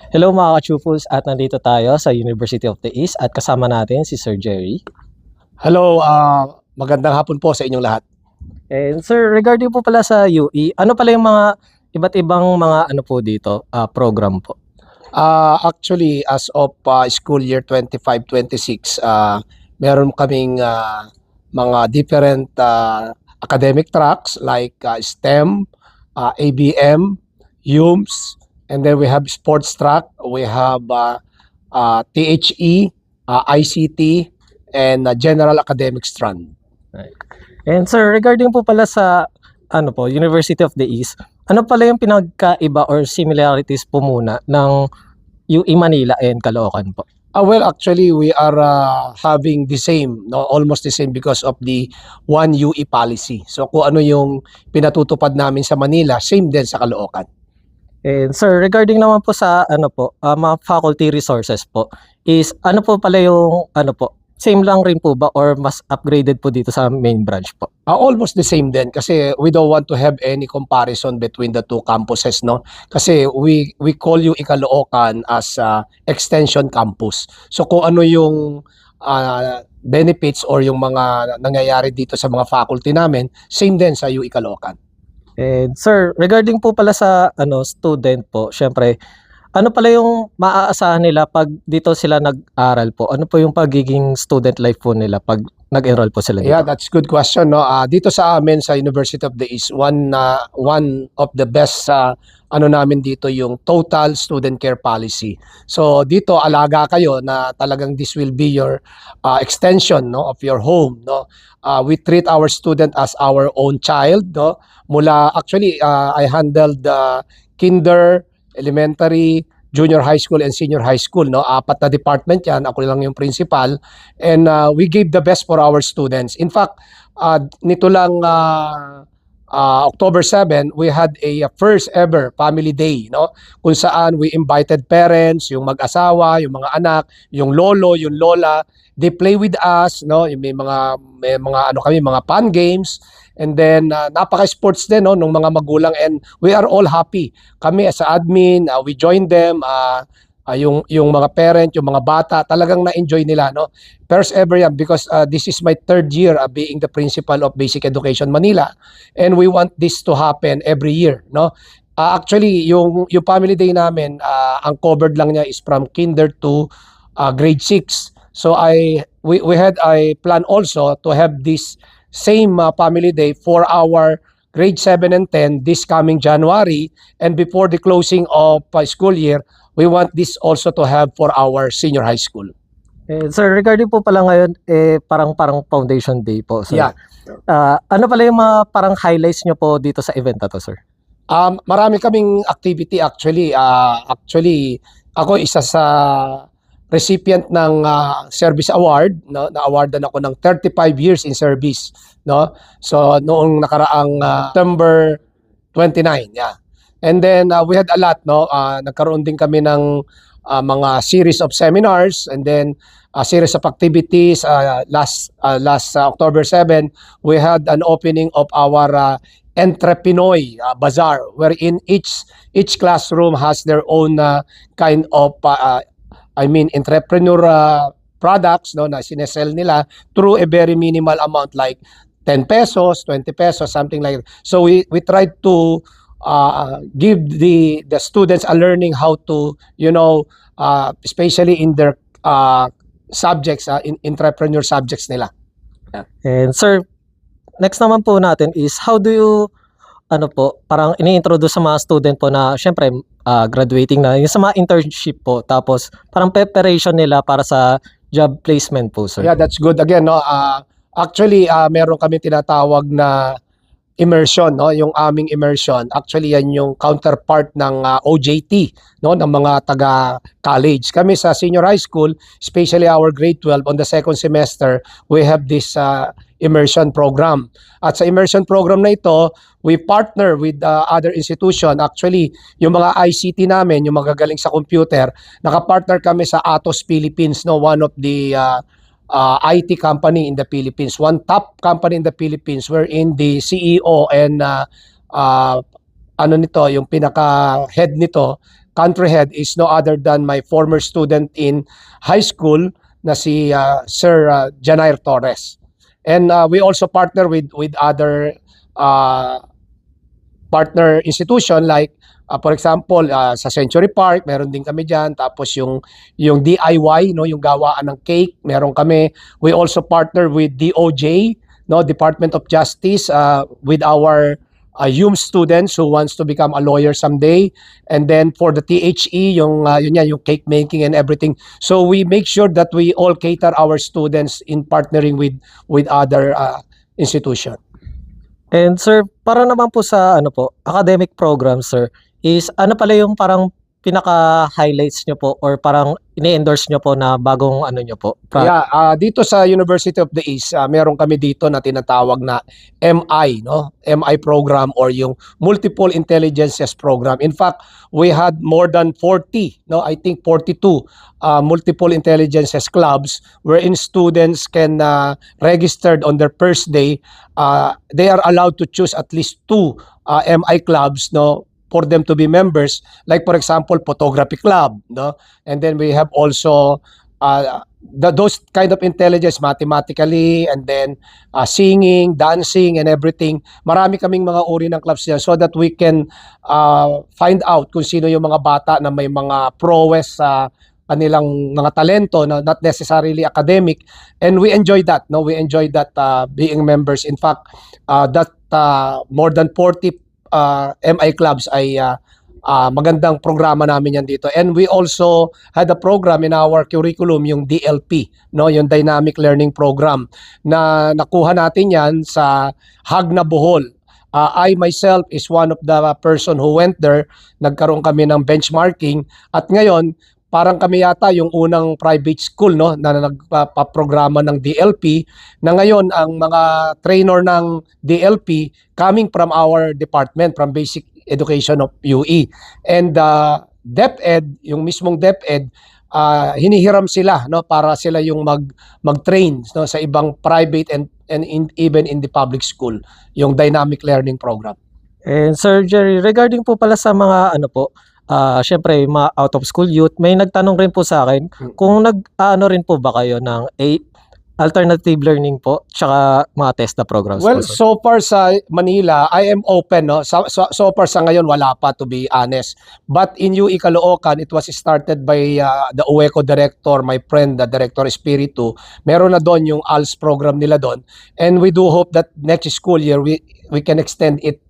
Hello mga ka-Chufus, at nandito tayo sa University of the East at kasama natin si Sir Jerry. Hello, magandang hapon po sa inyong lahat. And sir, regarding po pala sa UE, ano pala yung mga iba't ibang mga ano po dito, program po? Actually, as of school year 25-26, meron kaming mga different academic tracks like STEM, ABM, UMS, and then we have sports track, we have THE, ICT, and general academic strand. Right. And sir, regarding po pala sa ano po, University of the East, ano pala yung pinagkaiba or similarities po muna ng UE Manila and Caloocan po? Well, actually, we are having the same, no, almost the same because of the one UE policy. So kung ano yung pinatutupad namin sa Manila, same din sa Caloocan. And sir, regarding naman po sa ano po, mga faculty resources po, is ano po pala yung ano po, same lang rin po ba or mas upgraded po dito sa main branch po? Almost the same din kasi we don't want to have any comparison between the two campuses, no? Kasi we call you Caloocan as extension campus. So kung ano yung benefits or yung mga nangyayari dito sa mga faculty namin, same din sa UE Caloocan. And sir, regarding po pala sa ano student po, syempre, ano pala yung maaasahan nila pag dito sila nag-aral po? Ano po yung pagiging student life po nila pag nag-enroll po sila dito? Yeah, that's a good question, no? Dito sa amin sa University of the East, one of the best ano namin dito yung total student care policy. So dito alaga kayo na talagang this will be your extension, no, of your home, no? We treat our student as our own child, no? Mula actually I handled kinder, elementary, junior high school and senior high school, no? 4 na department yan, ako lang yung principal, and we gave the best for our students. In fact, nito lang October 7, we had a first ever family day, no? Kung saan we invited parents, yung mag-asawa, yung mga anak, yung lolo, yung lola, they play with us, no? May mga ano kami, mga fun games. And then napaka-sports din, no, ng mga magulang, and we are all happy. Kami as a admin, we join them, yung mga parent, yung mga bata, talagang na-enjoy nila, no. First ever yan because this is my 3rd year being the principal of Basic Education Manila, and we want this to happen every year, no. Actually, yung family day namin, ang covered lang niya is from kinder to grade 6. So we had a plan also to have this same family day for our grade 7 and 10 this coming January, and before the closing of school year, we want this also to have for our senior high school. Sir, regarding po pala ngayon, parang foundation day po, sir. Yeah. Ano pala yung mga parang highlights nyo po dito sa event na to, sir? Marami kaming activity actually. Actually, ako isa sa recipient ng service award, no? Na-awardan ako ng 35 years in service, no? So noong nakaraang September 29, yeah. And then we had a lot, no? Nagkaroon din kami ng mga series of seminars, and then a series of activities. Last October 7, we had an opening of our Entrepinoy Bazaar, wherein each classroom has their own kind of entrepreneur products, no, na sinesell nila through a very minimal amount like 10 pesos, 20 pesos, something like that. So we tried to give the students a learning how to, you know, especially in their subjects, in entrepreneur subjects nila. Yeah. And sir, next naman po natin is how do you ano po, parang ini-introduce sa mga student po na siyempre graduating na, yung sa mga internship po, tapos parang preparation nila para sa job placement po, sir. Yeah, that's good. Again, no, actually, meron kami tinatawag na immersion, no, yung aming immersion. Actually, yan yung counterpart ng OJT, no, ng mga taga-college. Kami sa senior high school, especially our grade 12, on the second semester, we have this immersion program. At sa immersion program na ito, we partner with other institution. Actually, yung mga ICT namin, yung magagaling sa computer, nakapartner kami sa Atos Philippines, no, one of the IT company in the Philippines, one top company in the Philippines, wherein the CEO and ano nito, yung pinaka-head nito, country head, is no other than my former student in high school na si Sir Janair Torres. And we also partner with other partner institution like for example sa Century Park meron din kami diyan, tapos yung DIY, no, yung gawaan ng cake meron kami. We also partner with DOJ, no, Department of Justice, with our YUM students who wants to become a lawyer someday. And then for the THE, yung yung cake making and everything. So we make sure that we all cater our students in partnering with other institution. And sir, para naman po sa ano po, academic program, sir, is ano pala yung parang pinaka-highlights nyo po or parang ini-endorse nyo po na bagong ano nyo po? Yeah, dito sa University of the East, meron kami dito na tinatawag na MI, no? MI program or yung Multiple Intelligences program. In fact, we had more than 40, no? I think 42 multiple intelligences clubs wherein students can registered on their first day. They are allowed to choose at least 2 MI clubs, no, for them to be members, like for example photography club, no, and then we have also those kind of intelligence mathematically, and then singing, dancing and everything. Marami kaming mga uri ng clubs yan so that we can find out kung sino yung mga bata na may mga prowess sa kanilang mga talento, no, not necessarily academic, and we enjoy that, no, we enjoy that being members. In fact, that more than 40 MI clubs ay magandang programa namin yan dito. And we also had a program in our curriculum, yung DLP, no, yung Dynamic Learning Program, na nakuha natin yan sa Hagna Bohol. I myself is one of the person who went there. Nagkaroon kami ng benchmarking at ngayon parang kami yata yung unang private school, no, na nagpaprograma ng DLP, na ngayon ang mga trainer ng DLP coming from our department, from Basic Education of UE. And DepEd, yung mismong DepEd, hinihiram sila, no, para sila yung mag-train, no, sa ibang private and even in the public school, yung dynamic learning program. And Sir Jerry, regarding po pala sa mga ano po, syempre mga out of school youth, may nagtanong rin po sa akin kung nag-ano rin po ba kayo ng alternative learning po tsaka mga TESDA programs Well, po, sir? so far sa Manila, I am open, no. So far sa ngayon wala pa, to be honest. But in UE Caloocan, it was started by the UECO director, my friend, the Director Espiritu. Meron na doon yung ALS program nila doon. And we do hope that next school year we can extend it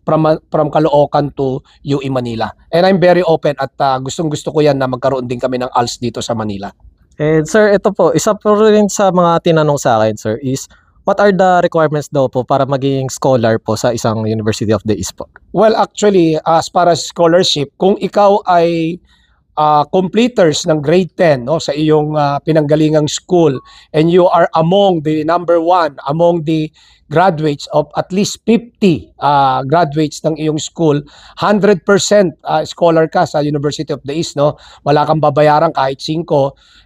from Caloocan to UE Manila. And I'm very open at gustong-gusto ko yan na magkaroon din kami ng ALS dito sa Manila. And sir, ito po, isa po rin sa mga tinanong sa akin, sir, is what are the requirements daw po para maging scholar po sa isang University of the East po? Well, actually, as far as scholarship, kung ikaw ay completers ng grade 10, no, sa iyong pinanggalingang school, and you are among the number 1 among the graduates of at least 50 graduates ng iyong school, 100% scholar ka sa University of the East, no, wala kang babayaran kahit 5.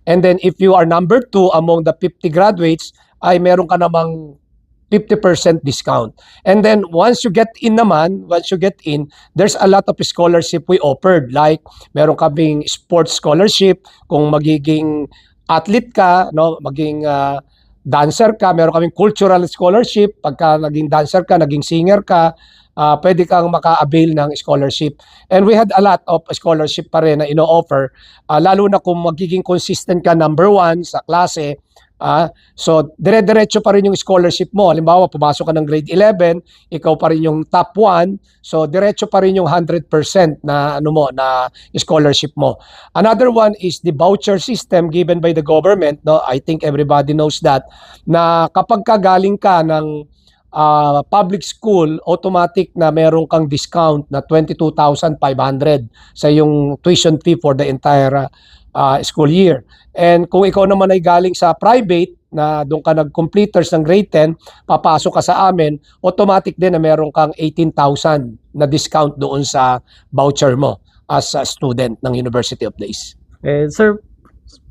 And then if you are number 2 among the 50 graduates, ay meron ka namang 50% discount. And then once you get in, there's a lot of scholarship we offered. Like meron kaming sports scholarship, kung magiging athlete ka, no, maging dancer ka, meron kaming cultural scholarship, pagka naging dancer ka, naging singer ka, pwede kang maka-avail ng scholarship. And we had a lot of scholarship pa rin na ino-offer, lalo na kung magiging consistent ka number 1 sa klase, So, dire-diretso pa rin yung scholarship mo. Halimbawa, pumasok ka ng grade 11, ikaw pa rin yung top 1. So, diretso pa rin yung 100% na na scholarship mo. Another one is the voucher system given by the government, no? I think everybody knows that, na kapag galing ka ng public school, automatic na meron kang discount na 22,500 sa yung tuition fee for the entire school year. And kung ikaw naman ay galing sa private, na doon ka nag-completers ng grade 10, papasok ka sa amin, automatic din na meron kang 18,000 na discount doon sa voucher mo as a student ng University of the East. Sir,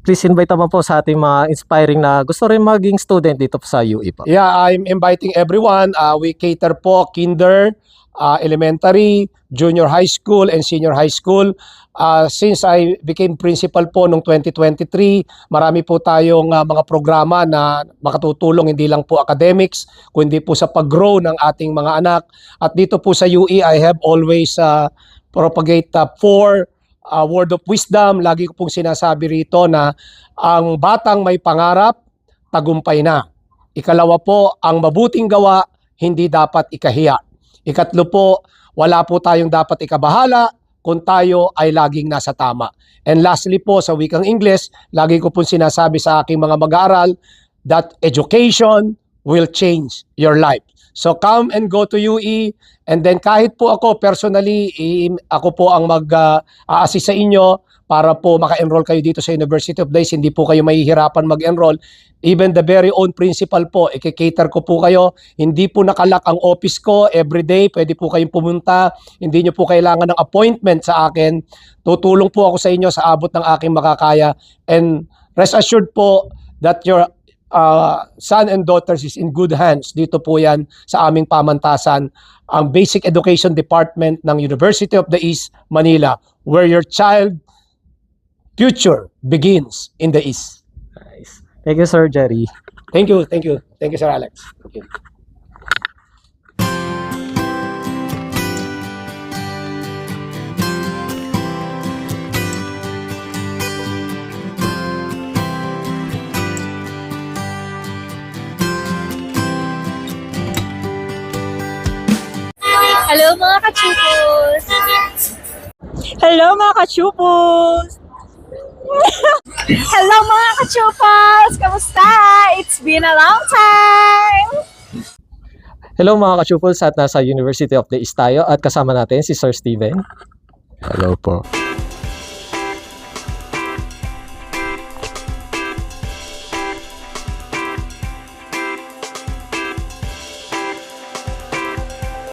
please invite naman po sa ating mga inspiring na gusto rin maging student dito po sa UE po. Yeah, I'm inviting everyone. We cater po kinder, elementary, junior high school, and senior high school. Since I became principal po noong 2023, marami po tayong mga programa na makatutulong hindi lang po academics, kundi po sa pag-grow ng ating mga anak. At dito po sa UE, I have always propagate 4 word of wisdom. Lagi ko pong sinasabi rito na ang batang may pangarap, tagumpay na. Ikalawa po, ang mabuting gawa, hindi dapat ikahiya. Ikatlo po, wala po tayong dapat ikabahala kung tayo ay laging nasa tama. And lastly po, sa wikang English, lagi ko pong sinasabi sa aking mga mag-aaral that education will change your life. So come and go to UE, and then kahit po ako personally, ako po ang mag-assist sa inyo para po maka-enroll kayo dito sa University of the East. Hindi po kayo mahihirapan mag-enroll. Even the very own principal po, i-cater ko po kayo. Hindi po nakalak ang office ko everyday. Pwede po kayong pumunta. Hindi nyo po kailangan ng appointment sa akin. Tutulong po ako sa inyo sa abot ng aking makakaya. And rest assured po that your son and daughters is in good hands. Dito po yan sa aming pamantasan, ang Basic Education Department ng University of the East, Manila, where your child future begins in the East. Nice. Thank you, Sir Jerry. Thank you, thank you. Thank you, Sir Alex. Thank you. Hello mga kachupos! Hello mga kachupos! Hello mga kachupos! Kamusta? It's been a long time! Hello mga ka-Chupals at nasa University of the East tayo at kasama natin si Sir Steven. Hello po.